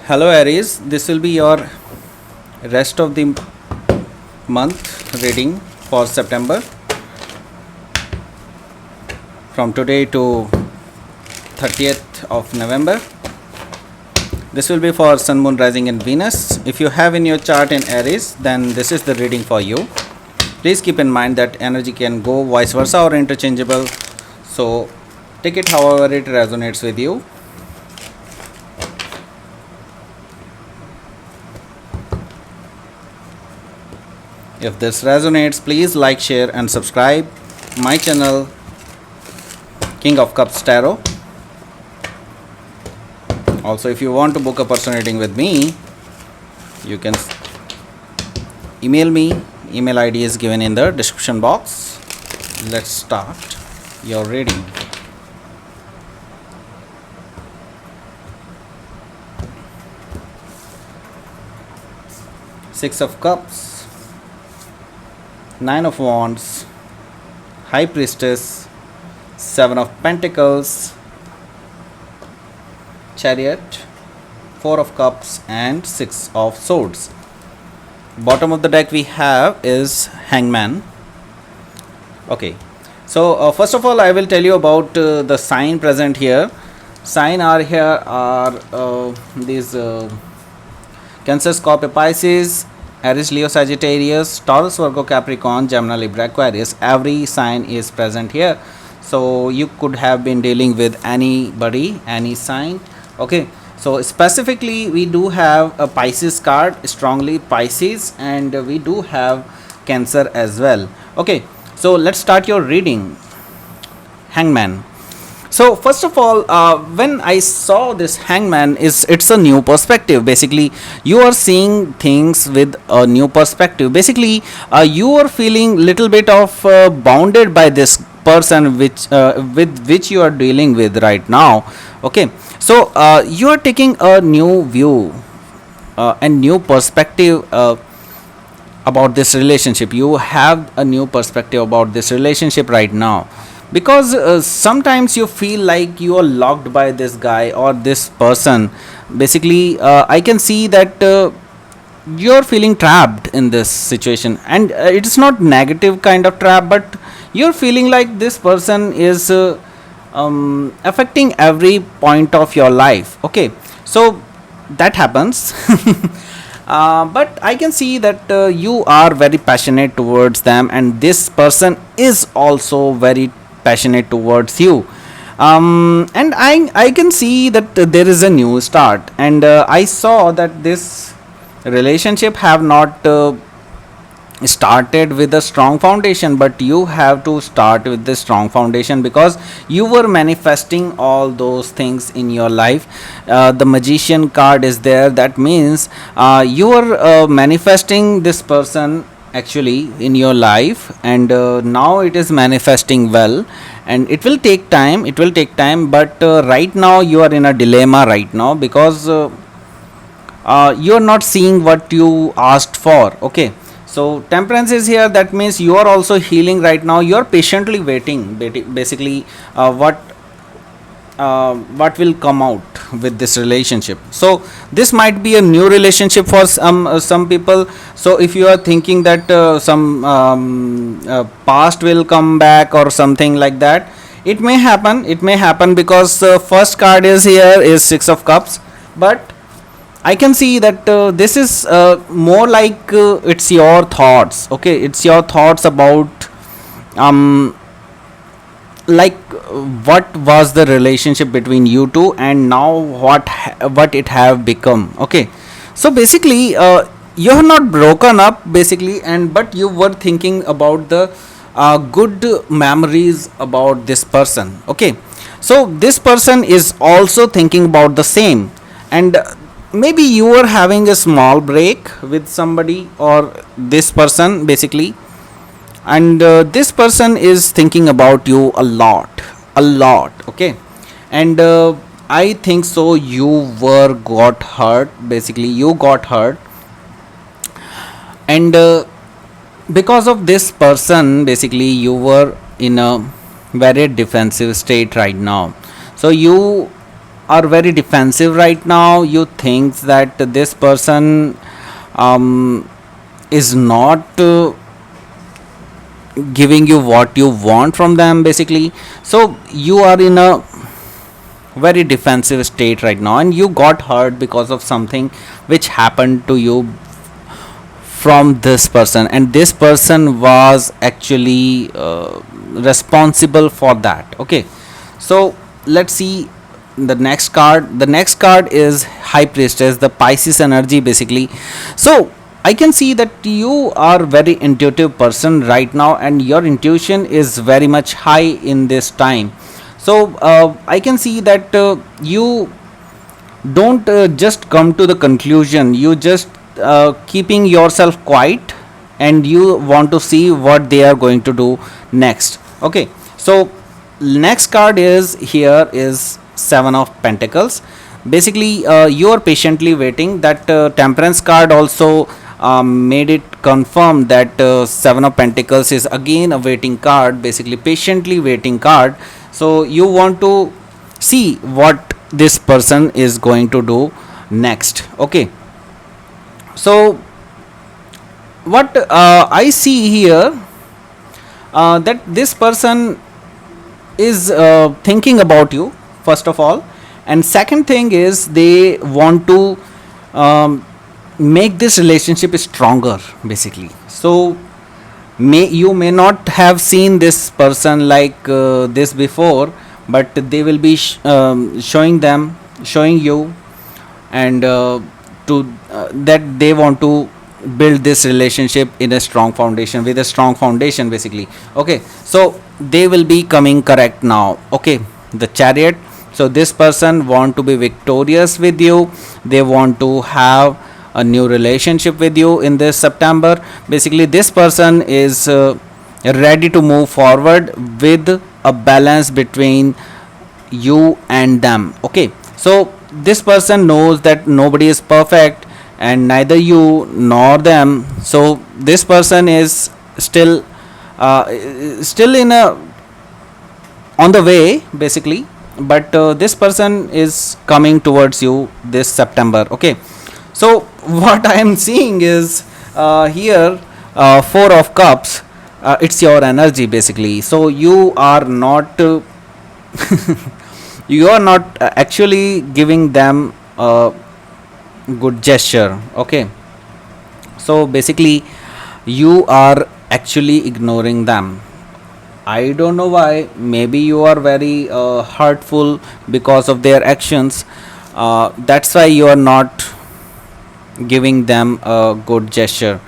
Hello Aries, this will be your rest of the month reading for September from today to 30th of November. This will be for Sun, Moon, Rising and Venus. If you have in your chart in Aries, then this is the reading for you. Please keep in mind that energy can go vice versa or interchangeable. So take it however it resonates with you. If this resonates, please like, share and subscribe my channel King of Cups Tarot. Also, if you want to book a personal reading with me, you can email me. Email ID is given in the description box. Let's start your reading. Six of Cups, Nine of Wands, High Priestess, Seven of Pentacles, Chariot, Four of Cups and Six of Swords. Bottom of the deck we have is Hangman. Okay, so first of all I will tell you about the sign present here. Sign are here are these Cancer, Scorpio, Pisces, Aries, Leo, Sagittarius, Taurus, Virgo, Capricorn, Gemini, Libra, Aquarius. Every sign is present here. So you could have been dealing with anybody, any sign. Okay, so specifically we do have a Pisces card, strongly Pisces, and we do have Cancer as well. Okay, so let's start your reading. Hangman. So first of all, when I saw this Hangman, it's a new perspective. Basically, you are seeing things with a new perspective. Basically, you are feeling little bit of bounded by this person with which you are dealing with right now. Okay, so you are taking a new view and new perspective about this relationship. You have a new perspective about this relationship right now, because sometimes you feel like you are locked by this guy or this person. Basically, I can see that you're feeling trapped in this situation, and it's not negative kind of trap, but you're feeling like this person is affecting every point of your life. Okay, so that happens. But I can see that you are very passionate towards them, and this person is also very passionate towards you. And I can see that there is a new start, and I saw that this relationship have not started with a strong foundation, but you have to start with this strong foundation, because you were manifesting all those things in your life. The Magician card is there. That means you are manifesting this person actually in your life, and now it is manifesting well, and it will take time, but right now you are in a dilemma right now, because you are not seeing what you asked for. Okay, so Temperance is here. That means you are also healing right now. You are patiently waiting basically what will come out with this relationship. So this might be a new relationship for some people. So if you are thinking that some past will come back or something like that, it may happen, because first card is here is Six of Cups, but I can see that this is more like it's your thoughts. Okay, it's your thoughts about like what was the relationship between you two, and now what it have become. Okay, so basically you have not broken up basically, and but you were thinking about the good memories about this person. Okay, so this person is also thinking about the same, and maybe you are having a small break with somebody or this person basically, and this person is thinking about you a lot. Okay, and I think so you were got hurt. Basically, you got hurt, and because of this person basically you were in a very defensive state right now. So you are very defensive right now. You think that this person is not giving you what you want from them, basically. So you are in a very defensive state right now, and you got hurt because of something which happened to you from this person, and this person was actually responsible for that. Okay, so let's see the next card. The next card is High Priestess, the Pisces energy, basically. So I can see that you are very intuitive person right now, and your intuition is very much high in this time. So I can see that you don't just come to the conclusion, you just keeping yourself quiet, and you want to see what they are going to do next. Okay, so next card is here is Seven of Pentacles. Basically you are patiently waiting. That Temperance card also made it confirm that Seven of Pentacles is again a waiting card, basically patiently waiting card. So you want to see what this person is going to do next. Okay, so what I see here, that this person is thinking about you, first of all, and second thing is they want to um, make this relationship stronger, basically. So you may not have seen this person like this before, but they will be showing you, and to that they want to build this relationship in a strong foundation, with a strong foundation, basically. Okay, so they will be coming correct now. Okay, the Chariot. So this person want to be victorious with you, they want to have a new relationship with you in this September. Basically this person is ready to move forward with a balance between you and them. Okay, so this person knows that nobody is perfect, and neither you nor them. So this person is still in a on the way, basically, but this person is coming towards you this September. Okay, so what I am seeing is here Four of Cups. It's your energy, basically. So you are not you are not actually giving them a good gesture. Okay, so basically you are actually ignoring them. I don't know why. Maybe you are very hurtful because of their actions. That's why you are not giving them a good gesture.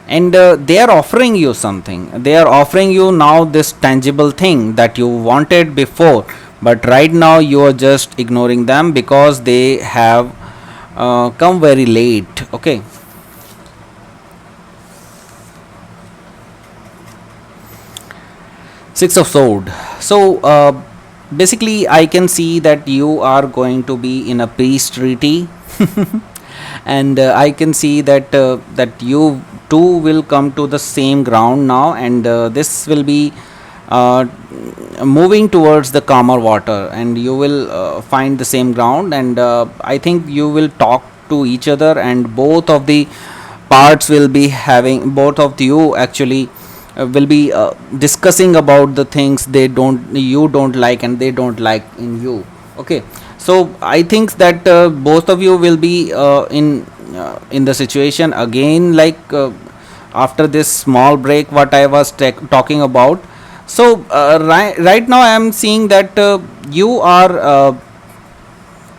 And they are offering you something. They are offering you now this tangible thing that you wanted before, but right now you are just ignoring them because they have come very late. Okay, Six of Sword. So basically I can see that you are going to be in a peace treaty and I can see that that you two will come to the same ground now, and this will be uh, moving towards the calmer water, and you will find the same ground, and I think you will talk to each other, and both of the parts will be having, both of you actually will be discussing about the things they don't, you don't like and they don't like in you. Okay, so I think that both of you will be in the situation again, like after this small break what I was talking about. So right now I am seeing that you are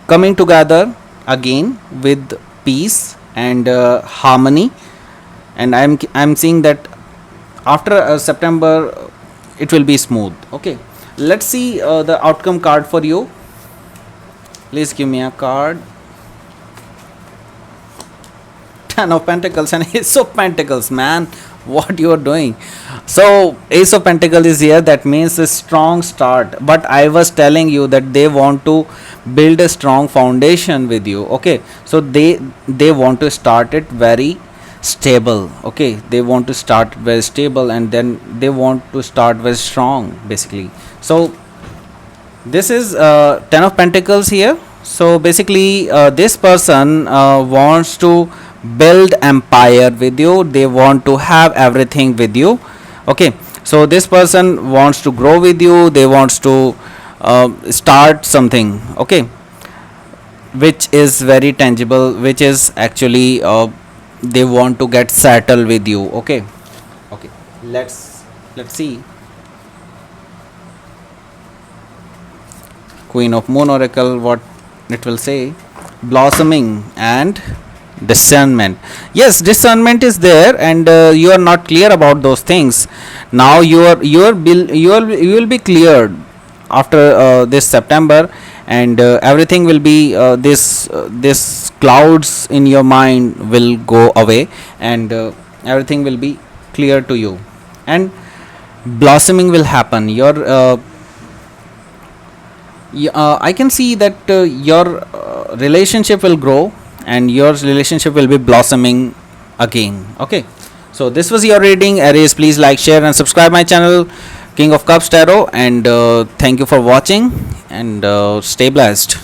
coming together again with peace and harmony, and I'm seeing that after September it will be smooth. Okay, let's see the outcome card for you. Please give me a card. Ten of Pentacles and Ace of Pentacles, man, what you are doing. So Ace of Pentacles is here, that means a strong start, but I was telling you that they want to build a strong foundation with you. Okay, so they want to start it very stable. Okay, they want to start very stable, and then they want to start very strong, basically. So this is Ten of Pentacles here. So basically, this person wants to build empire with you. They want to have everything with you. Okay. So this person wants to grow with you. They wants to start something. Okay, which is very tangible. Which is actually they want to get settled with you. Okay. Okay. Let's see. Queen of Moon Oracle, what it will say: blossoming and discernment. Yes, discernment is there, and you are not clear about those things. Now you will be cleared after this September, and everything will be this clouds in your mind will go away, and everything will be clear to you, and blossoming will happen. I can see that your relationship will grow and your relationship will be blossoming again. Okay, so this was your reading. Aries, please like, share, and subscribe my channel, King of Cups Tarot, and thank you for watching, and stay blessed.